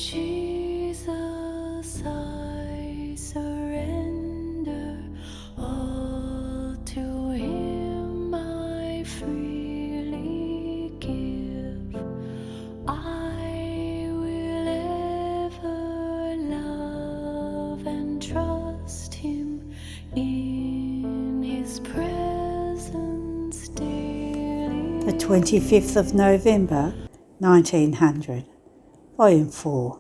Jesus, I surrender all to Him. I freely give. I will ever love and trust Him in His presence daily. The 25th of November, 1900. Volume 4.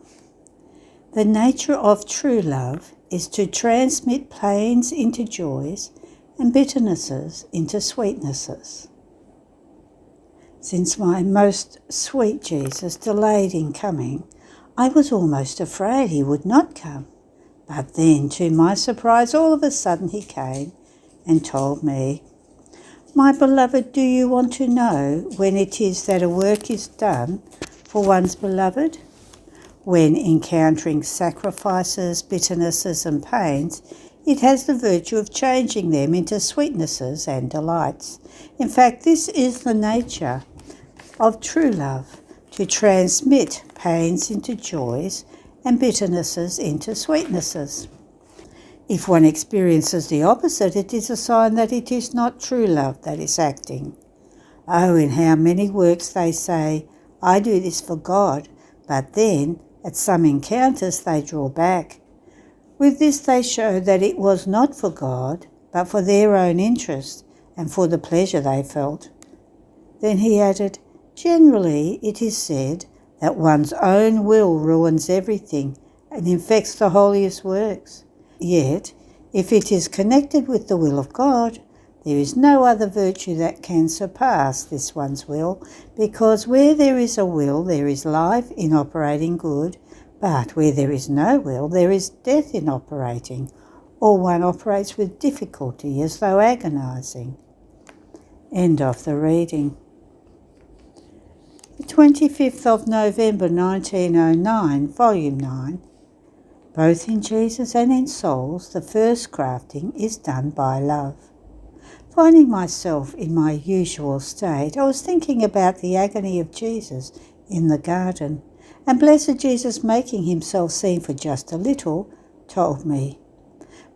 The nature of true love is to transmit pains into joys and bitternesses into sweetnesses. Since my most sweet Jesus delayed in coming, I was almost afraid he would not come. But then, to my surprise, all of a sudden he came and told me, "My beloved, do you want to know when it is that a work is done for one's beloved? When encountering sacrifices, bitternesses and pains, it has the virtue of changing them into sweetnesses and delights. In fact, this is the nature of true love, to transmit pains into joys and bitternesses into sweetnesses. If one experiences the opposite, it is a sign that it is not true love that is acting. Oh, in how many works they say, 'I do this for God,' but then, at some encounters, they draw back. With this they show that it was not for God, but for their own interest and for the pleasure they felt." Then he added, "Generally it is said that one's own will ruins everything and infects the holiest works. Yet, if it is connected with the will of God, there is no other virtue that can surpass this one's will, because where there is a will, there is life in operating good, but where there is no will, there is death in operating, or one operates with difficulty as though agonizing." End of the reading. The 25th of November 1909, Volume 9. Both in Jesus and in souls, the first crafting is done by love. Finding myself in my usual state, I was thinking about the agony of Jesus in the garden, and blessed Jesus, making himself seen for just a little, told me,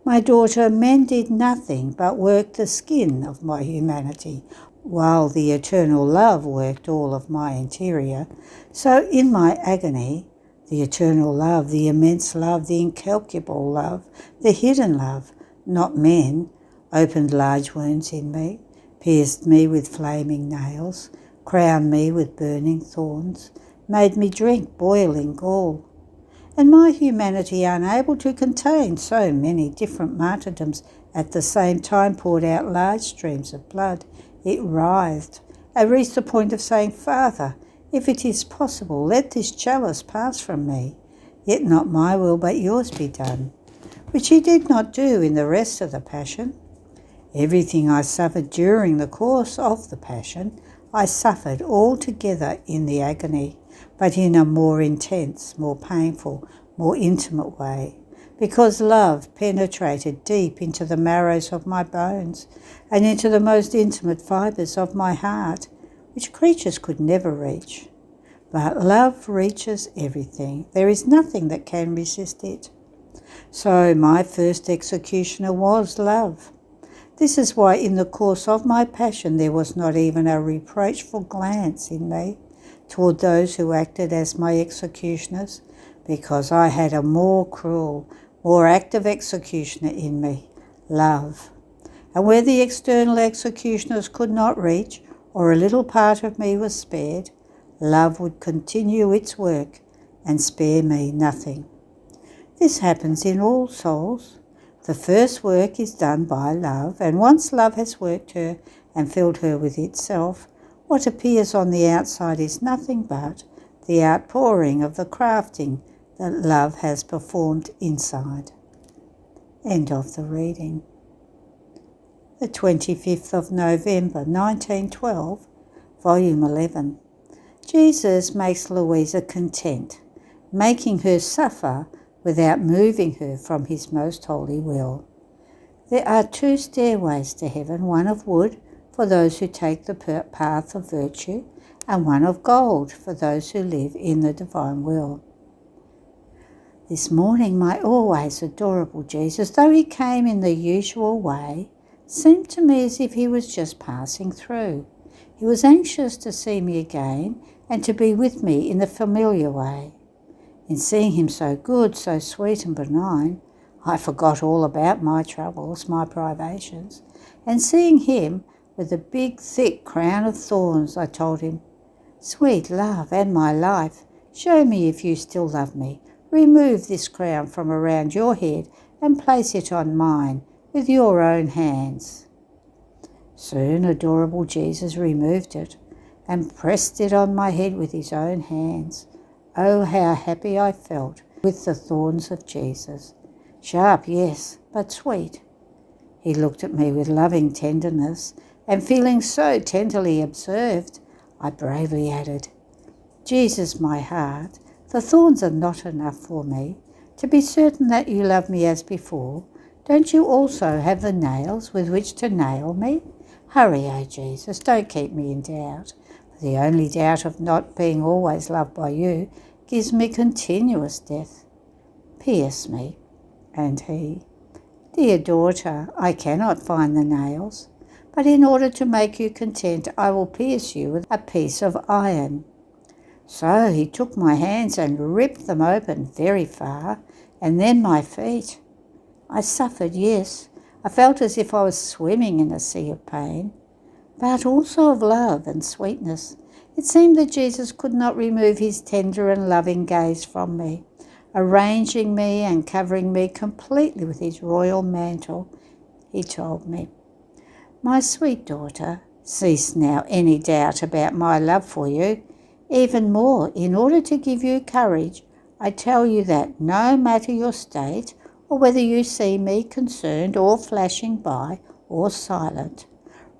"My daughter, men did nothing but work the skin of my humanity, while the eternal love worked all of my interior. So in my agony, the eternal love, the immense love, the incalculable love, the hidden love, not men, opened large wounds in me, pierced me with flaming nails, crowned me with burning thorns, made me drink boiling gall. And my humanity, unable to contain so many different martyrdoms, at the same time poured out large streams of blood. It writhed. I reached the point of saying, 'Father, if it is possible, let this chalice pass from me. Yet not my will, but yours be done,' which he did not do in the rest of the Passion. Everything I suffered during the course of the Passion, I suffered altogether in the agony, but in a more intense, more painful, more intimate way, because love penetrated deep into the marrows of my bones and into the most intimate fibres of my heart, which creatures could never reach. But love reaches everything. There is nothing that can resist it. So my first executioner was love. This is why in the course of my passion there was not even a reproachful glance in me toward those who acted as my executioners, because I had a more cruel, more active executioner in me, love. And where the external executioners could not reach, or a little part of me was spared, love would continue its work and spare me nothing. This happens in all souls. The first work is done by love, and once love has worked her and filled her with itself, what appears on the outside is nothing but the outpouring of the crafting that love has performed inside. End of the reading. The 25th of November 1912, Volume 11. Jesus makes Louisa content, making her suffer without moving her from his most holy will. There are two stairways to heaven, one of wood for those who take the path of virtue, and one of gold for those who live in the divine will. This morning my always adorable Jesus, though he came in the usual way, seemed to me as if he was just passing through. He was anxious to see me again and to be with me in the familiar way. In seeing him so good, so sweet and benign, I forgot all about my troubles, my privations, and seeing him with a big, thick crown of thorns, I told him, "Sweet love and my life, show me if you still love me. Remove this crown from around your head and place it on mine with your own hands." Soon adorable Jesus removed it and pressed it on my head with his own hands. Oh, how happy I felt with the thorns of Jesus. Sharp, yes, but sweet. He looked at me with loving tenderness, and feeling so tenderly observed, I bravely added, "Jesus, my heart, the thorns are not enough for me. To be certain that you love me as before, don't you also have the nails with which to nail me? Hurry, O Jesus, don't keep me in doubt, for the only doubt of not being always loved by you gives me continuous death. Pierce me." And he, "Dear daughter, I cannot find the nails, but in order to make you content, I will pierce you with a piece of iron." So he took my hands and ripped them open very far, and then my feet. I suffered, yes. I felt as if I was swimming in a sea of pain, but also of love and sweetness. It seemed that Jesus could not remove his tender and loving gaze from me, arranging me and covering me completely with his royal mantle. He told me, "My sweet daughter, cease now any doubt about my love for you. Even more, in order to give you courage, I tell you that no matter your state, or whether you see me concerned or flashing by or silent,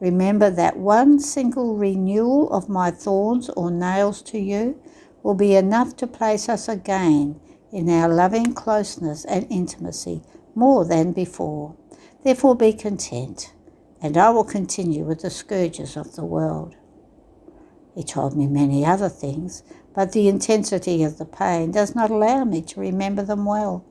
remember that one single renewal of my thorns or nails to you will be enough to place us again in our loving closeness and intimacy more than before. Therefore be content, and I will continue with the scourges of the world." He told me many other things, but the intensity of the pain does not allow me to remember them well.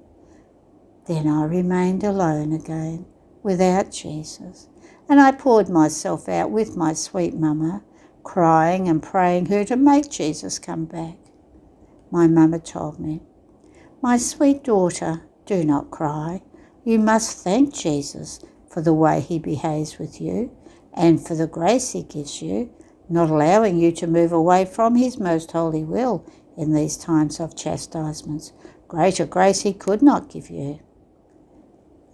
Then I remained alone again, without Jesus, and I poured myself out with my sweet mamma, crying and praying her to make Jesus come back. My mamma told me, "My sweet daughter, do not cry. You must thank Jesus for the way he behaves with you and for the grace he gives you, not allowing you to move away from his most holy will in these times of chastisements. Greater grace he could not give you."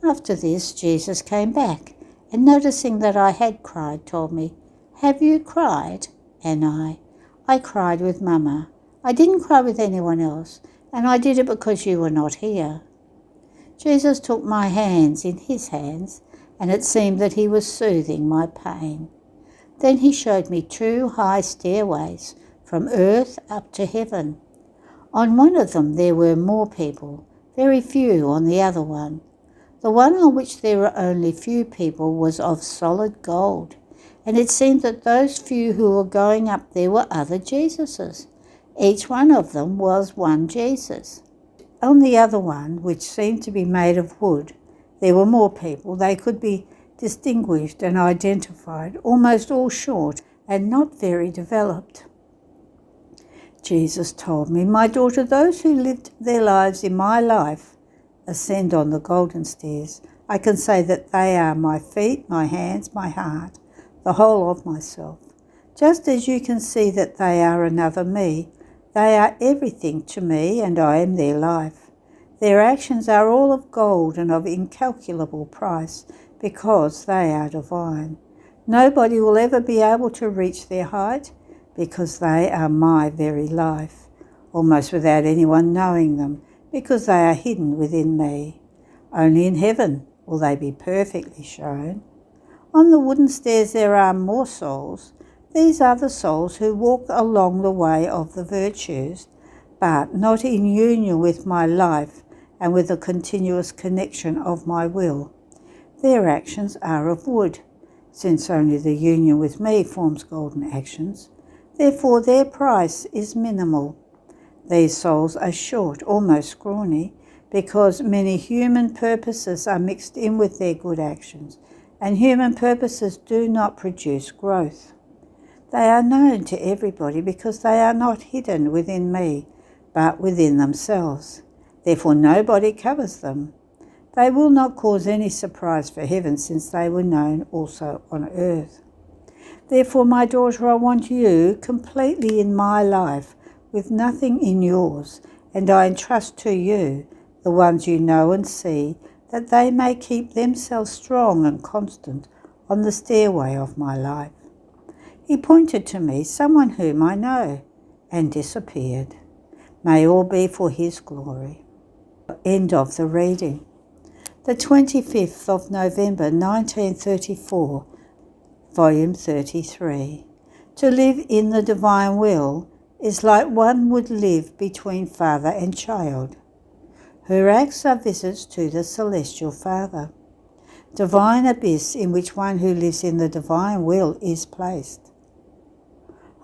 After this, Jesus came back, and noticing that I had cried, told me, "Have you cried?" And I cried with Mama. I didn't cry with anyone else, and I did it because you were not here. Jesus took my hands in his hands, and it seemed that he was soothing my pain. Then he showed me 2 high stairways from earth up to heaven. On one of them there were more people, very few on the other one. The one on which there were only few people was of solid gold, and it seemed that those few who were going up there were other Jesuses. Each one of them was one Jesus. On the other one, which seemed to be made of wood, there were more people. They could be distinguished and identified, almost all short and not very developed. Jesus told me, "My daughter, those who lived their lives in my life ascend on the golden stairs. I can say that they are my feet, my hands, my heart, the whole of myself. Just as you can see that they are another me, they are everything to me, and I am their life. Their actions are all of gold and of incalculable price, because they are divine. Nobody will ever be able to reach their height, because they are my very life, almost without anyone knowing them, because they are hidden within me. Only in heaven will they be perfectly shown. On the wooden stairs there are more souls. These are the souls who walk along the way of the virtues, but not in union with my life and with the continuous connection of my will. Their actions are of wood, since only the union with me forms golden actions. Therefore their price is minimal. These souls are short, almost scrawny, because many human purposes are mixed in with their good actions, and human purposes do not produce growth. They are known to everybody because they are not hidden within me, but within themselves. Therefore nobody covers them. They will not cause any surprise for heaven, since they were known also on earth. Therefore, my daughter, I want you completely in my life, with nothing in yours, and I entrust to you the ones you know and see, that they may keep themselves strong and constant on the stairway of my life. He pointed to me someone whom I know, and disappeared. May all be for his glory. End of the reading. The 25th of November 1934, Volume 33. To live in the divine will is like one would live between father and child. Her acts are visits to the celestial Father. Divine abyss in which one who lives in the divine will is placed.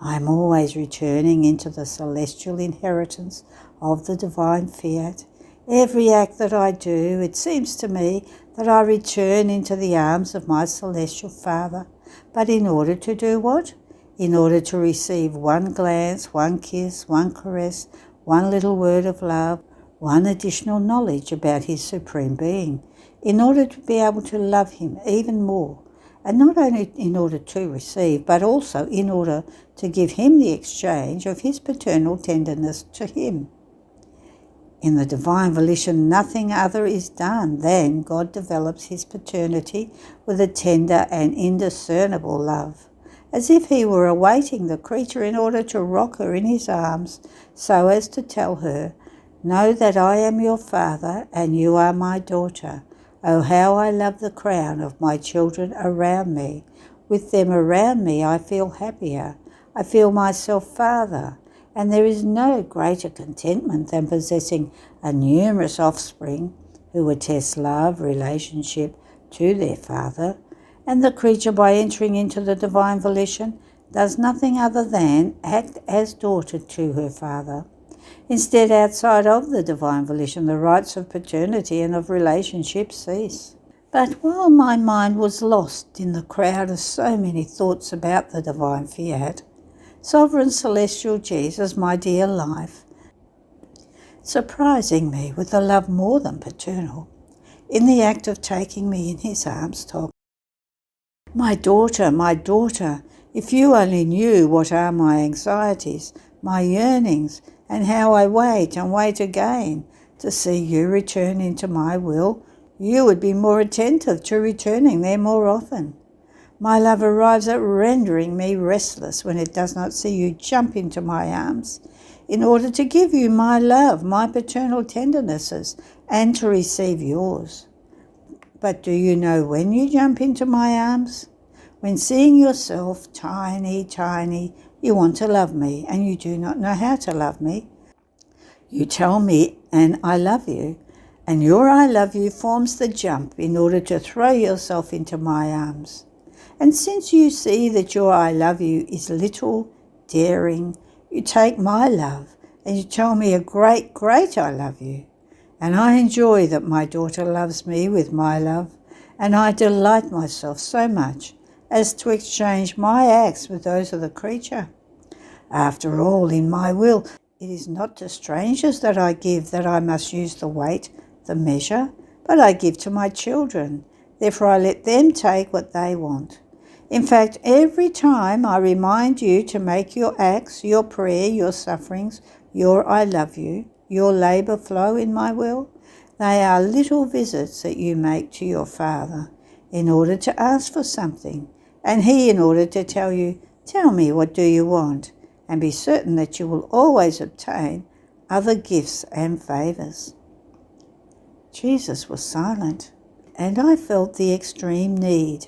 I am always returning into the celestial inheritance of the divine fiat. Every act that I do, it seems to me that I return into the arms of my celestial Father. But in order to do what? In order to receive one glance, one kiss, one caress, one little word of love, one additional knowledge about his supreme being, in order to be able to love him even more. And not only in order to receive, but also in order to give him the exchange of his paternal tenderness to him. In the divine volition, nothing other is done than God develops his paternity with a tender and indiscernible love, as if he were awaiting the creature in order to rock her in his arms, so as to tell her, "Know that I am your father and you are my daughter. Oh, how I love the crown of my children around me. With them around me I feel happier. I feel myself father. And there is no greater contentment than possessing a numerous offspring who attest love, relationship to their father. And the creature, by entering into the divine volition, does nothing other than act as daughter to her father. Instead, outside of the divine volition, the rights of paternity and of relationship cease. But while my mind was lost in the crowd of so many thoughts about the divine fiat, Sovereign Celestial Jesus, my dear life, surprising me with a love more than paternal, in the act of taking me in his arms, told my daughter, if you only knew what are my anxieties, my yearnings, and how I wait and wait again to see you return into my will, you would be more attentive to returning there more often. My love arrives at rendering me restless when it does not see you jump into my arms, in order to give you my love, my paternal tendernesses, and to receive yours. But do you know when you jump into my arms? When, seeing yourself tiny, you want to love me, and you do not know how to love me. You tell me, and I love you, and your I love you forms the jump in order to throw yourself into my arms. And since you see that your I love you is little, daring, you take my love and you tell me a great I love you. And I enjoy that my daughter loves me with my love, and I delight myself so much as to exchange my acts with those of the creature. After all, in my will, it is not to strangers that I give, that I must use the weight, the measure, but I give to my children. Therefore I let them take what they want. In fact, every time I remind you to make your acts, your prayer, your sufferings, your I love you, your labour flow in my will, they are little visits that you make to your Father in order to ask for something, and he in order to tell you, tell me, what do you want? And be certain that you will always obtain other gifts and favours. Jesus was silent, and I felt the extreme need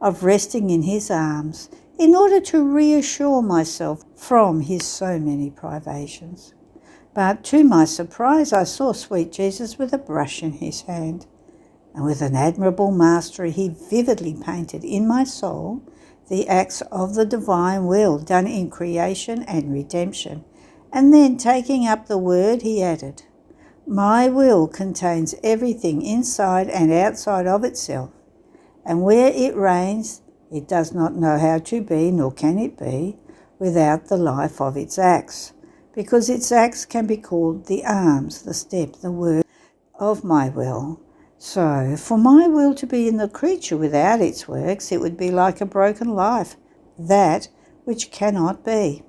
of resting in his arms in order to reassure myself from his so many privations. But to my surprise, I saw sweet Jesus with a brush in his hand, and with an admirable mastery he vividly painted in my soul the acts of the divine will done in creation and redemption, and then taking up the word he added, My will contains everything inside and outside of itself, and where it reigns, it does not know how to be, nor can it be, without the life of its acts, because its acts can be called the arms, the step, the word of my will. So, for my will to be in the creature without its works, it would be like a broken life, that which cannot be.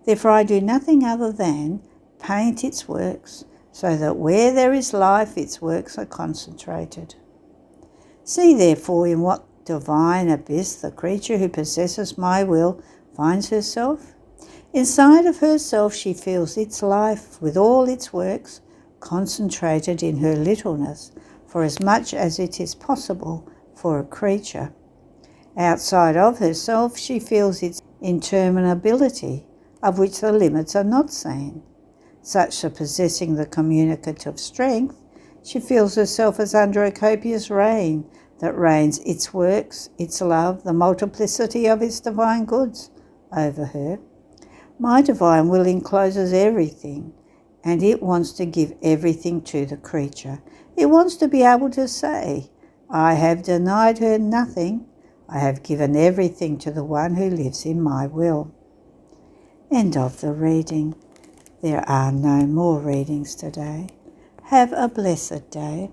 Therefore I do nothing other than paint its works, so that where there is life, its works are concentrated. See therefore in what divine abyss the creature who possesses my will finds herself. Inside of herself she feels its life with all its works concentrated in her littleness, for as much as it is possible for a creature. Outside of herself she feels its interminability, of which the limits are not seen. Such as possessing the communicative strength, she feels herself as under a copious rain that rains its works, its love, the multiplicity of its divine goods over her. My divine will encloses everything, and it wants to give everything to the creature. It wants to be able to say, I have denied her nothing. I have given everything to the one who lives in my will. End of the reading. There are no more readings today. Have a blessed day.